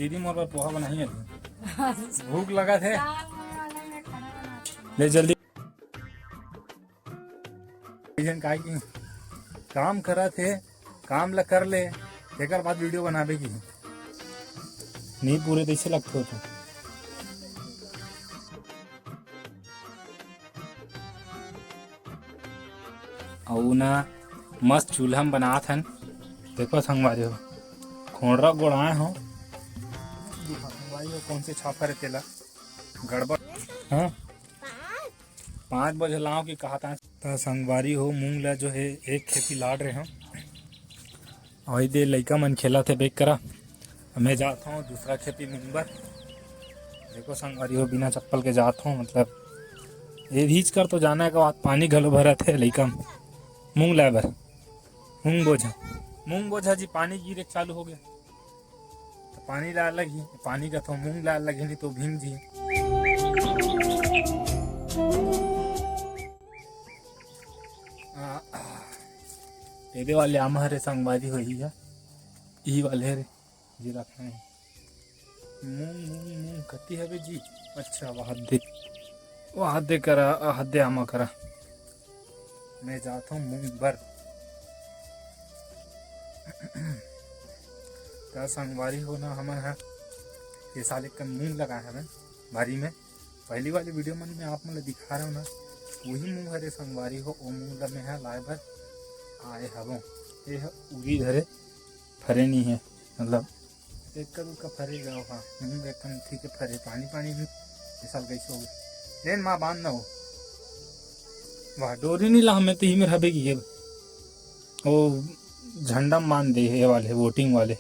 दीदी मोर पर पोहा बनाई है। भूख लगा थे ले जल्दी का की काम करा थे, काम ला कर ले एक बाद वीडियो बनावे की नहीं पूरे तैसे लगते हो तो और ना मस्त चूल्हा में बनात हन। देखो संगवारी हो खोड़ा गोड़ाए हो संगवारी हो कौन से छापा रे तेला गड़बड़। हाँ 5 बजे लाओ की कहा था तो संगवारी हो मूंग ला जो है एक खेती लाड़ रहे हो और दे लड़का मन खेला थे बेच करा। मैं जाता हूँ दूसरा खेती मूंग बर। देखो संगवारी हो बिना चप्पल के जाता हूँ मतलब ये भीज कर तो जाना है के बाद पानी घलो भरा थे लड़का मूंग लाए बर मूंग बोझा जी पानी गिरे चालू हो गया तो पानी ला लगी पानी का तो मूंग ला लगे नहीं तो भींग जी। तेरे वाले आम हरे संगवारी हुई है ई वाले रे जी रखना है मूंग मूंग मूंग कती है बे जी। अच्छा वहाँ दे करा हाथ दे आमा करा। मैं जाता हूँ मूंग बर। क्या संगवारी हो ना हमारे यहाँ ये साल एक मूंग लगाया है बारी में पहली वाली वीडियो में मैं आप मतलब दिखा रहा हूँ ना वही मूंग हरे संगवारी हो वो मूंग में है लाए भर आए हवों ये है उगी धरे फरे नहीं है मतलब एक का फरे गया हाँ मूंग एकदम ठीक है फरे पानी पानी भी इस साल कैसे हो गए लेन माँ बांध ना हो वाह डोरी नहीं ला हमें तो ही में हबेगी ये वो झंडा मान दे है वाले वोटिंग वाले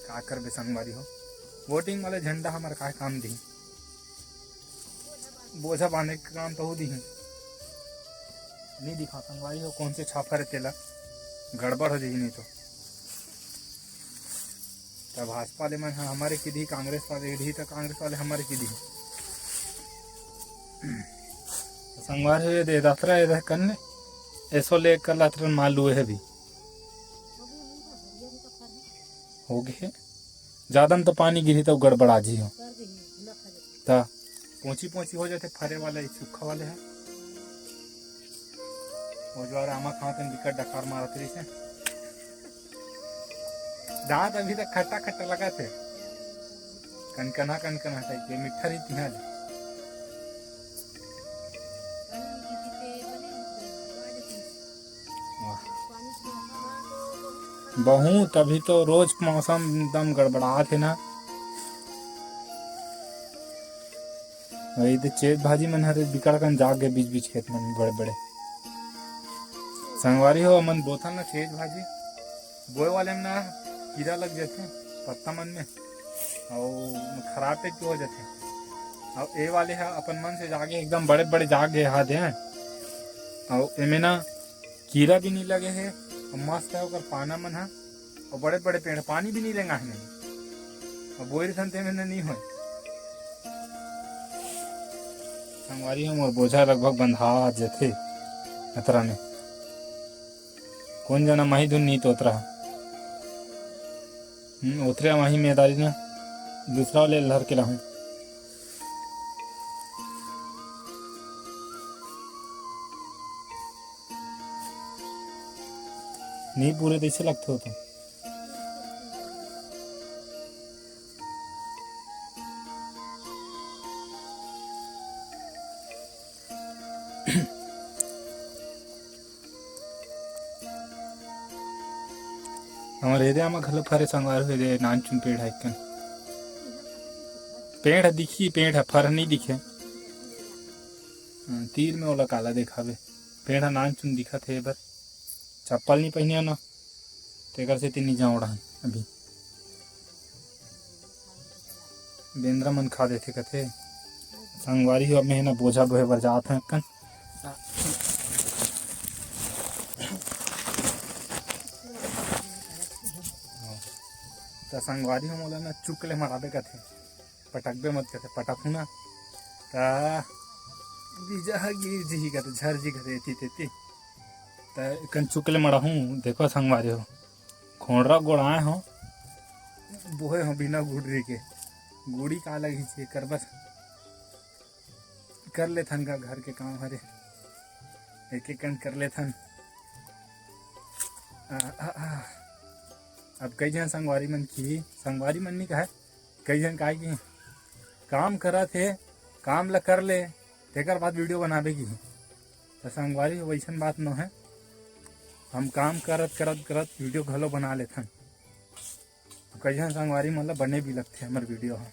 का कर बे संगवारी हो वोटिंग वाले झंडा हमारे का काम दी बोझा बांधने का काम तो हो दी नहीं दिखा संगवारी हो कौन से छापा रे तेला गड़बड़ हो जाएगी नहीं तो तब भाजपा वाले मन हमारे की दी कांग्रेस वाले दी तो कांग्रेस वाले हमारे की दी संगवारी दे दफरा ये करने ऐसो ले कर लात्र मालू है भी हो गए ज्यादा तो पानी गिरी तो गड़बड़ा जी हो ता पोची हो जाते फरे वाले सूखा वाले है वो जो आमा खाते विकट डकार मारते रही से दांत अभी तक खट्टा खट्टा लगा थे कनकना टाइप के मिठा रही थी बहुत अभी तो रोज मौसम एकदम गड़बड़ा थे ना वही तो चेत भाजी मन हरे बिकड़ कन जाग गए बीच बीच खेत में बड़े बड़े संगवारी हो मन बोथल ना चेत भाजी बोए वाले में ना कीड़ा लग जाते पत्ता मन में और खराब टाइप के हो जाते और ए वाले है अपन मन से जागे एकदम बड़े बड़े जाग गए हाथ हैं और एमे ना कीड़ा भी नहीं लगे है मस्त है पाना मन है और बड़े बड़े पेड़ पानी भी नहीं लेंगा है और बोरी संते में नहीं हो संगवारी हम और बोझा लगभग बंधा जाते अतरा में कौन जना माही धुन नहीं तो उतरा उतरे माही मेदारी ना दूसरा वाले लहर के रहूं नहीं पूरे तैसे लगते हो तो हमारे एरिया में घलो फरे संगवार हुए नानचुन पेड़ है कन पेड़ है दिखी पेड़ है फर नहीं दिखे तीर में ओला काला देखावे पेड़ है नानचुन दिखा थे बर चप्पल नहीं पहनिया ना तेकर से नहीं जाऊँ रहा अभी बेंद्रा मन खा देते कथे संगवारी हो में ना बोझा बोहे बर जात है कन तो संगवारी हो मोला ना चुकले मराबे कथे पटकबे मत कथे पटकू ना बीजा गिर जी कथे झर जी कथे एती तेती तो कन चुकले मरा हूँ देखो संगवारी हो खोड़ा गोड़ाए हो बोहे हो बिना गुड़री के गुड़ी का लगी छे कर बस कर ले थन का घर के काम हरे एक एक कर ले थन। अब कई जन संगवारी मन की संगवारी मन नहीं कहा कई जन का की काम करा थे काम ला कर ले तेकर बाद वीडियो बनावे की तो संगवारी वैसन बात न है। हम काम करत करत करत वीडियो घलो बना लेथन कई जन संगवारी मतलब बने भी लगते हमारे वीडियो है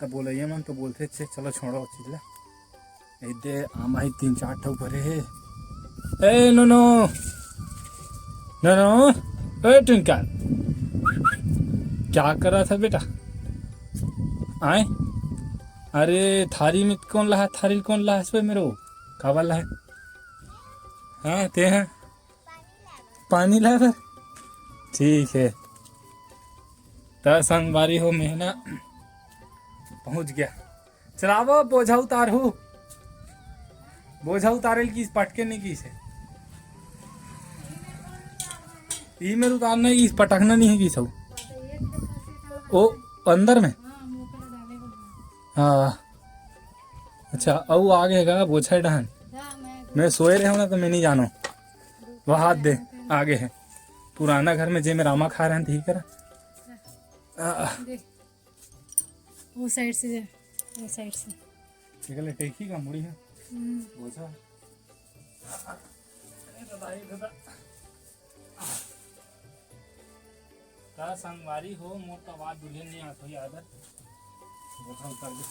तब बोलिए मन तो बोलते थे चलो छोड़ो चीज ला इधे आम आई 3-4 ठो भरे है। ए नो नो नो नो ए ट्विंकल क्या कर रहा था बेटा आए अरे थारी में कौन ला है थारी कौन ला है इस पे मेरे को कावा ला है हाँ ते हैं पानी ला है ठीक है तो संगवारी हो मेहना पहुंच गया चलावो बोझा उतार हो बोझा उतारे की पटके नहीं की से ई में उतारना इस पटकना नहीं है की सब ओ अंदर में हाँ अच्छा अब आगे है बोझा डहन मैं सोए रहे हूँ ना तो मैं नहीं जानो वो हाथ दे आगे है पुराना घर में जे में रामा खा रहे हैं ठीक है वो साइड से जा वो साइड से निकले टेकी का मुड़ी है बोझा का संगवारी हो मोर तो बात दुल्हन नहीं आत हुई आदत बोझा उतार दे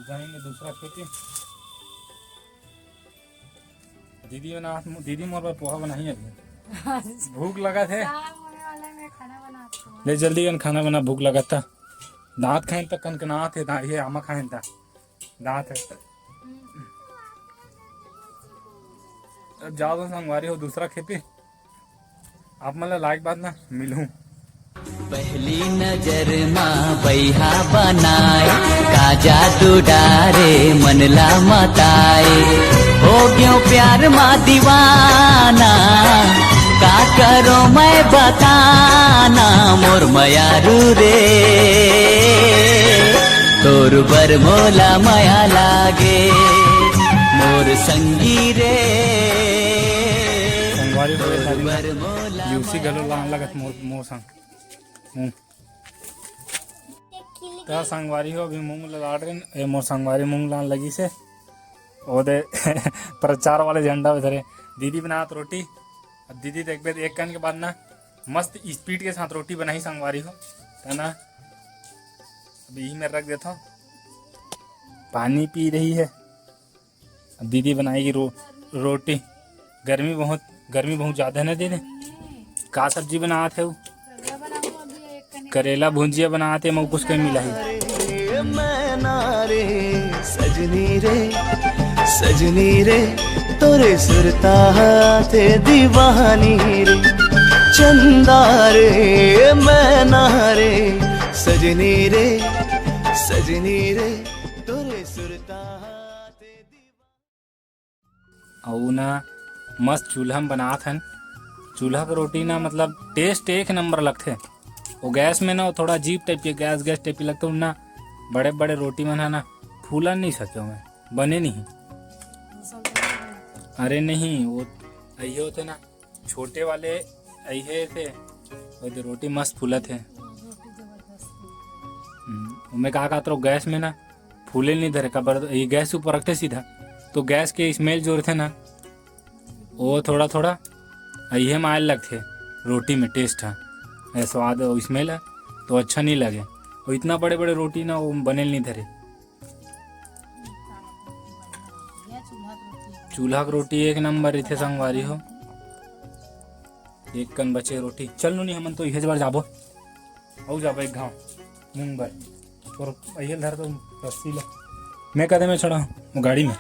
जाएंगे दूसरा खेती दीदी बना दीदी मोर पर पोहा बनाई अभी भूख लगा थे ले जल्दी कन खाना बना भूख लगा था दांत खाए तक कनकना थे ये आमा खाए था दांत है अब जाओ तो संगवारी हो दूसरा खेती आप मतलब लाइक बात ना मिलूं पहली नजर माँ बैहा बनाए का जादू डारे मनला मताए हो गयो प्यार माँ दीवाना का करो मैं बताना मोर मयारू रे तोर बर मोला माया लागे मोर संगी रे संगवारी तोर बर मोला यूसी गलो लान लगत मोर मोर संग तो संगवारी हो अभी मूंग लगा रहे मोर संगवारी मूंग लान लगी से ओदे प्रचार वाले झंडा उधरे दीदी बनात रोटी अब दीदी देख बे एक कन के बाद ना मस्त स्पीड के साथ रोटी बनाई संगवारी हो है ना अब यही में रख देता हूँ पानी पी रही है अब दीदी बनाएगी रोटी गर्मी बहुत ज़्यादा है ना दीदी का सब्जी बनाते हो करेला भुंजिया बनाते मैं कुछ कहीं मिला ही मैं सजनी रे तोरे सुरता थे दीवानी रे चंदा रे मैं नारे सजनी रे तोरे सुरता थे और ना मस्त चूल्हा में बनात हन चूल्हा की रोटी ना मतलब टेस्ट एक नंबर लगते वो गैस में ना थोड़ा अजीब टाइप के गैस टाइप की लगता ना बड़े बड़े रोटी में ना फूला नहीं सके मैं बने नहीं अरे नहीं वो अहे होते ना छोटे वाले अहे थे वो तो रोटी मस्त फूला थे मैं कहा तो गैस में ना फूले नहीं धरे कबर ये गैस ऊपर रखते सीधा तो गैस के स्मेल जो थे ना वो थोड़ा थोड़ा अहे मायल लगते रोटी में टेस्ट है स्वाद और स्मेल है तो अच्छा नहीं लगे और इतना बड़े बड़े रोटी ना वो बने नहीं धरे चूल्हा की रोटी एक नंबर थे संगवारी हो एक कन बचे रोटी चल नहीं हमन तो इहे बार जाबो औ जाबो एक घाव मूंग भर और अहिल धर तो रस्सी ला मैं कदे में चढ़ा वो गाड़ी में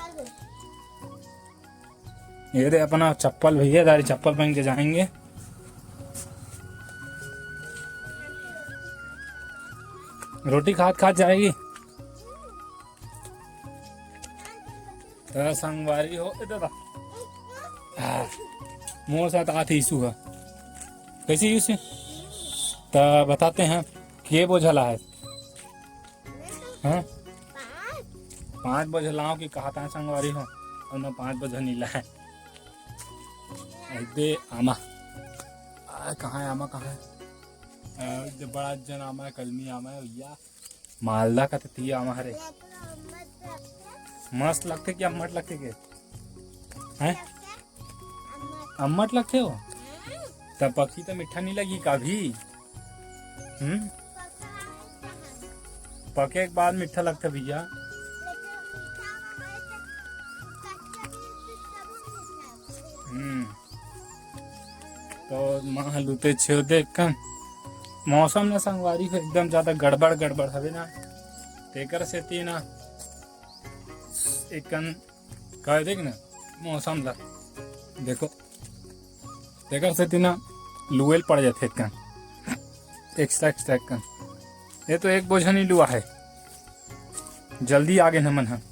ये दे अपना चप्पल भैया दारी चप्पल पहन के जाएंगे रोटी खात जाएगी संगवारी हो दादा मोर साथ आते ईसु है कैसे यूसे तो बताते हैं के बोझला है हाँ 5 बोझलाओं की कहता है संगवारी हो और न 5 बोझ नीला है दे आमा कहाँ है आमा कहाँ है जो बड़ा जन आमा है कलमी आमा है भैया मालदा का तो आमा हरे मस्त लगते कि अम्मट लगते के हैं अम्मट लगते हो तब पक्षी तो मीठा नहीं लगी कभी पके के बाद मीठा लगता भैया तो माँ लुते छे देख कर मौसम ने संगवारी को एकदम ज्यादा गड़बड़ हवे ना तेकर से ती ना एक कह देख ना मौसम ला देखो तेकर से ती ना लुएल पड़ जाते एक्स्ट्रा कन ये तो एक बोझा नहीं लुआ है जल्दी आगे न मन है